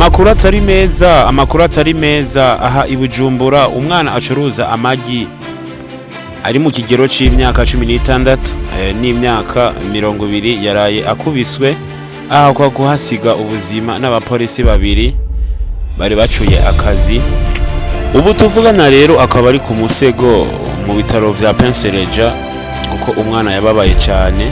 amakuru atari meza aha i Bujumbura umwana acuruza amagi ari mu kigero c'imyaka 16 n'imyaka 20 yaraye akubiswe aho kwa guhasiga ubuzima n'abapolisi babiri bari bacuye akazi. Ubu tuvugana rero akaba ari ku musego mu bitaro vya Pensereja kuko umwana yababaye cyane.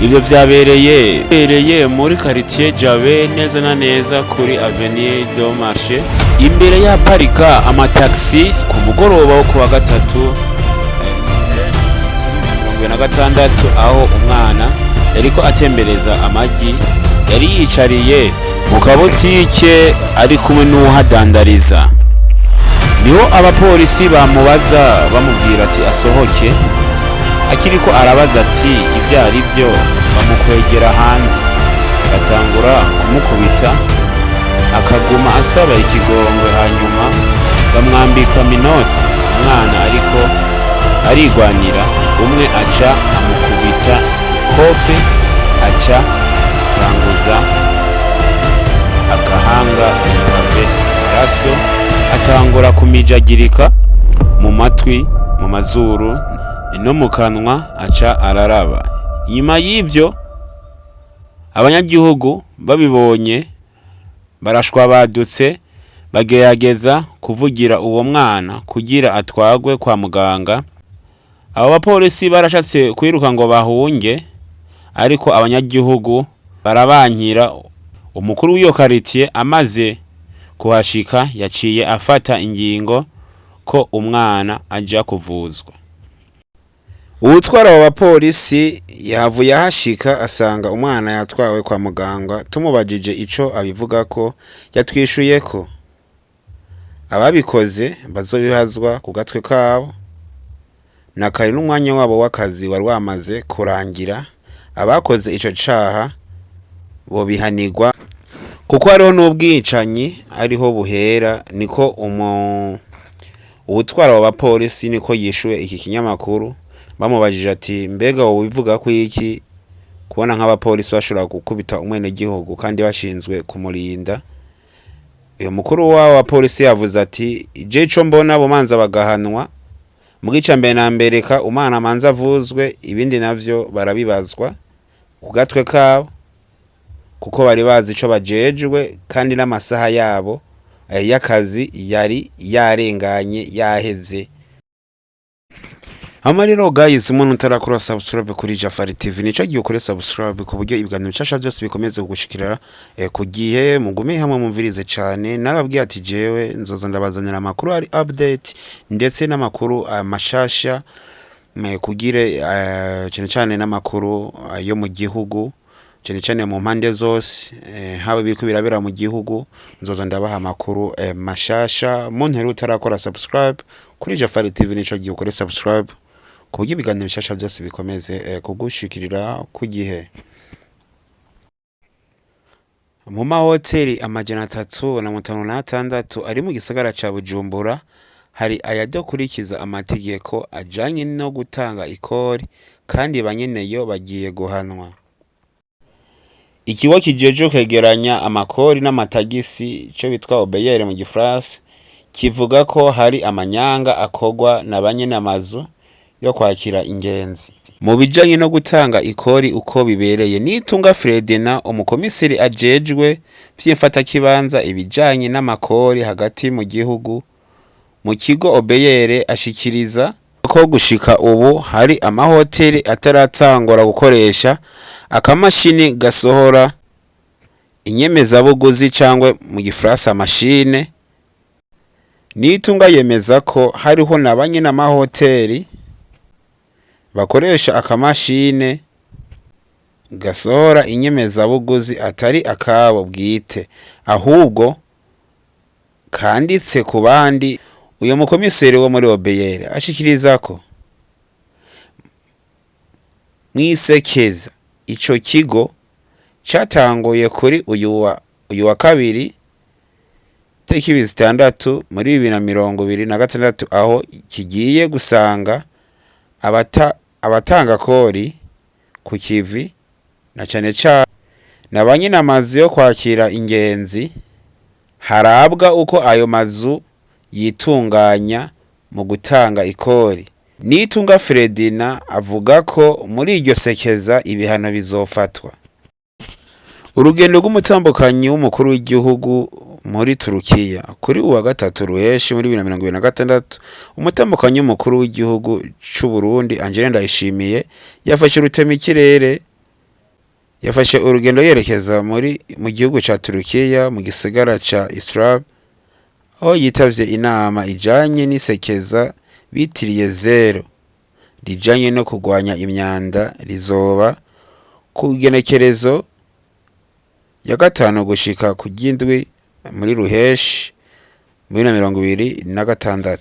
Ibyo vyabereye muri quartier Jabe neza na neza kuri Avenue du Marché imbere ya parika amataxi ku mugoroba wo kuwa gatatu 16 aho umwana yariko atembereza amagi yari yicariye mu kabotike ari kumwe n'uhadandariza. Niho abapolisi bamubaza bamubwira ati asohoke, akiriko arabaza ati ivyo ari byo, bamukwegera hanze batangura kumukubita akaguma asaba ikigongwe, hanyuma bamwambika minoti. Umwana ariko arigwanira, umwe aca amukubita ikofe, aca atanguza agahanga impave, araso atangura kumijagirika mu matwi, mu mazuru no mu kanwa, aca araraba. Nyuma y'ivyo abanyagihugu babibonye barashwa badutse bagerageza kuvugira uwo mwana kugira atwagwe kwa muganga. Abo bapolisi barashatse kwiruka ngo bahunge, ariko abanyagihugu barabankira. Umukuru w'iyo quartier amaze kuhashika yaciye afata ingingo ko umwana aja kuvuzwa. Uwutwara abo bapolisi yavuye ahashika asanga umwana yatwawe kwa muganga. Tumubajije ico abivuga ko yatwishuye ko ababikoze bazobibazwa ku gatwe kabo, nakari n'umwanya wabo w'akazi wari wamaze kurangira. Abakoze ico caha bo bihanirwa kuko hariho n'ubwicanyi ariho buhera. Niko uwutwara abo bapolisi niko yishuye iki kinyamakuru. Bamubajije ati mbega wowe bivuga ko iki kubona nk'abapolisi bashobora gukubita umwene gihugu kandi bashinzwe kumurinda? Uyo mukuru wa polisi yavuze ati je ico mbona bo manza bagahanwa mu gica mbere na mbereka umwana manza avuzwe, ibindi navyo barabibazwa ku gatwe kabo kuko bari bazi ico bajejwe kandi n'amasaha yabo y'akazi yari yarenganye yaheze. Amariro guys, umuntu utarakora subscribe kuri Jafari TV nico giye ukore subscribe ku buryo ibiganiro bicasha byose bikomeze kugushikira ku gihe. Mugume hamwe mumvirize cyane. Narabwiye ati jewe nzoza ndabazanira amakuru ari update ndetse n'amakuru amashasha kugire cyane n'amakuru yo mu gihugu cyane mu mpande zose, haba biriko birabera mu gihugu. Nzoza ndabaha amakuru mashasha. Muntu utarakora subscribe kuri Jafari TV nico giye ukore subscribe ku buryo ibiganiro bishasha byose bikomeze kugushikirira ku gihe. Mu mahoteli amajana 356 ari mu gisagara ca Bujumbura hari ayadakurikiza amategeko ajanye no gutanga ikori, kandi banyeneyo bagiye guhanwa. Ikigo kijeje kwegeranya amakori n'amatagisi cyo bitwa Obeyere mu Gifrance kivuga ko hari amanyanga akogwa na banyene amazu yo kwakira ingenzi mu bijanye no gutanga ikori uko bibereye. Nitunga Fredena, umukomiseri ajejwe vy'imfata kibanza ibijanye n'amakori hagati mu gihugu mu kigo Obeyere, ashikiriza ko gushika ubu hari amahoteli ataratangura gukoresha akamashini gasohora inyemezabuguzi cangwe mu Gifrasa mashine. Nitunga yemeza ko hariho nabanye n'amahoteli bakoresha akamashine gasohora inyemezabuguzi atari akabo bwite, ahubwo kanditse ku bandi. Uyo mukomiseri wo muri Obeyere ashikiriza ko mwisekeza ico kigo catanguye kuri uyu wa kabiri tariki 6 muri 2026 aho kigiye gusanga abatanga kori ku kivi na cane nabanyine amazi yo kwakira ingenzi harabwa uko ayo mazu yitunganya mu gutanga ikori. Nitunga Fredina avuga ko muri iryo sekeza ibihano bizofatwa. Urugendo rw'umutambukanyi w'umukuru w'igihugu muri Turukiya kuri uwa gatatu ruheshi muri 2026, umutambukanyi w'umukuru w'igihugu c'u Burundi Angeline Ndayishimiye yafashe rutemikirere yafashe urugendo yerekeza mu gihugu ca Turukiya mu gisagara ca Istanbul, aho yitavye inama ijanye n'isekeza bitiriye zero rijanye no kugwanya imyanda rizoba ku genekerezo ya gatanu gushika ku ry'indwi muri ruheshi muri 2026.